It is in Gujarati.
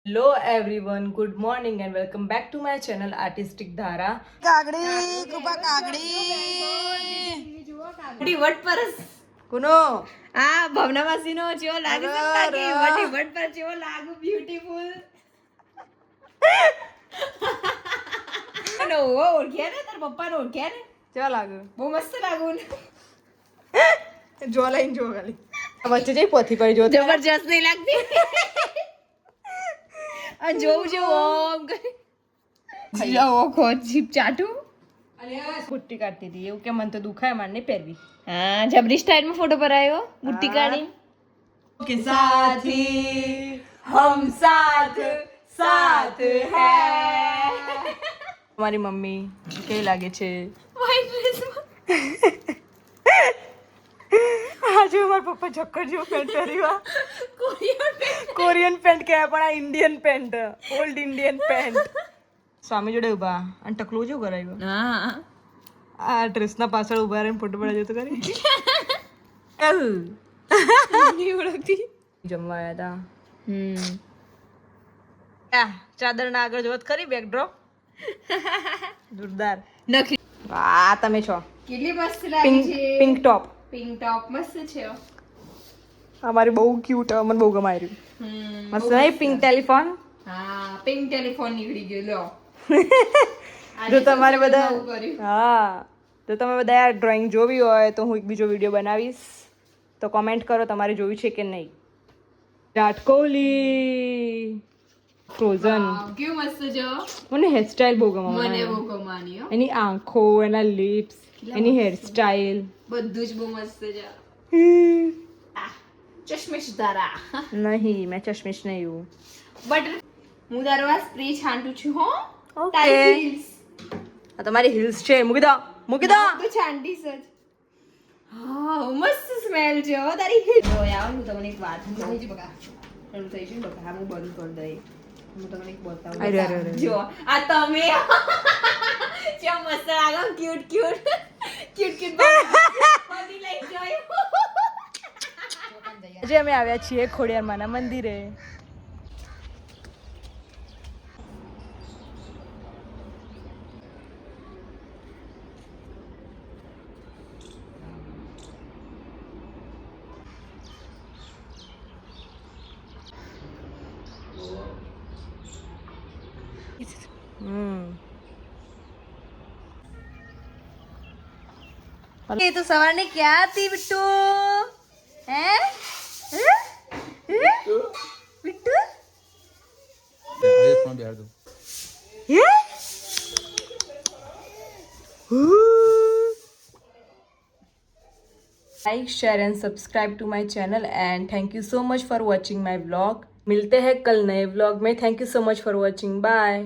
Hello everyone, good morning and welcome back to my channel Artistic Dhara. કાગડી કૃપા કાગડી વટ પરસ કોનો આ ભવના માસીનો જેવો લાગે છે કાકી વટી વટ પર જેવો લાગુ બ્યુટીફુલ નો ઓળખ્યા ને તાર પપ્પાને ઓળખ્યા ને કેવા લાગે બહુ મસ્ત લાગુ ને જો લઈને જો ખાલી વચ્ચે જઈ પોથી પડી જો જબરજસ્ત નહીં લાગતી આ જોઉં છે ઓમ કરી ઓખો જીપ ચાટુ ગુટ્ટી કાઢતી હતી એવું કે મને તો દુખાય માર નહીં પહેરવી हाँ जबरी स्टाइल में फोटो पर आयो गुट्टी काढ़ी કે સાથી હમ સાથ સાથ હૈ મારી મમ્મી કેવી લાગે છે व्हाइट ड्रेस में આજે મારા પપ્પા ચક્કર જેવું પેન્ટ પહેર્યું કોરિયન પેન્ટ કહેવાય પણ આ Indian pant old Indian pant સ્વામી જોડે ઉભા અને ટકલું જેવું કરાવ્યું हाँ આ ડ્રેસના પાછળ ઉભા રહીને ફોટો પડાવ્યો તો કરી नहीं ओळखती જમવા આવ્યા હતા ચાદરના આગળ જોત ખરી બેકડ્રોપ જોરદાર નખી આ તમે છો કેટલી મસ્ત લાગી છે પિંક ટોપ પિંક ટોપ મસ્ત છે અમારી બહુ ક્યુટ મને બહુ ગમાયું મસ્ત નહીં પિંક ટેલિફોન હા પિંક ટેલિફોન નીકળી ગયો લો જો તમારે બધા નવું કર્યું. હા જો તમે બધા ડ્રોઈંગ જોવી હોય તો હું એક બીજો વિડીયો બનાવીશ તો કોમેન્ટ કરો તમારે જોયું છે કે નહીં વિરાટ કોહલી ફ્રોઝન કેવું મસ્ત છે મને હેરસ્ટાઈલ બહુ ગમે મને બહુ ગમાની હો એની આંખો એના લિપ્સ એની હેરસ્ટાઈલ બધું જ બહુ મસ્ત છે ચશ્મેશ તારા નહીં મેં ચશ્મિશ નહીં હું બટ હું દરવા સ્પ્રે છાંટું છું હો Okay. તારી heels. આ તમારી હિલ્સ છે મૂકી દો તો છાંટીશ જ હા મસ્ત સ્મેલ છે હો તારી heels. જો યાર હું તમને એક વાત કહું છું બકા ચાલુ થઈ છે બકા હું બંધ કરી દઈ હું તમને એક બતાવું અરે, અરે, અરે. જો આ તમે કેમ મસ્ત લાગો ક્યુટ ક્યુટ બધી લઈ જોયો આજે અમે આવ્યા છીએ ખોડિયારમાંના મંદિરે ये तो सवार ने क्या थी बिट्टू हैं Bittu like share and subscribe to my channel and thank you so much for watching my vlog मिलते हैं कल नए व्लॉग में thank you so much for watching bye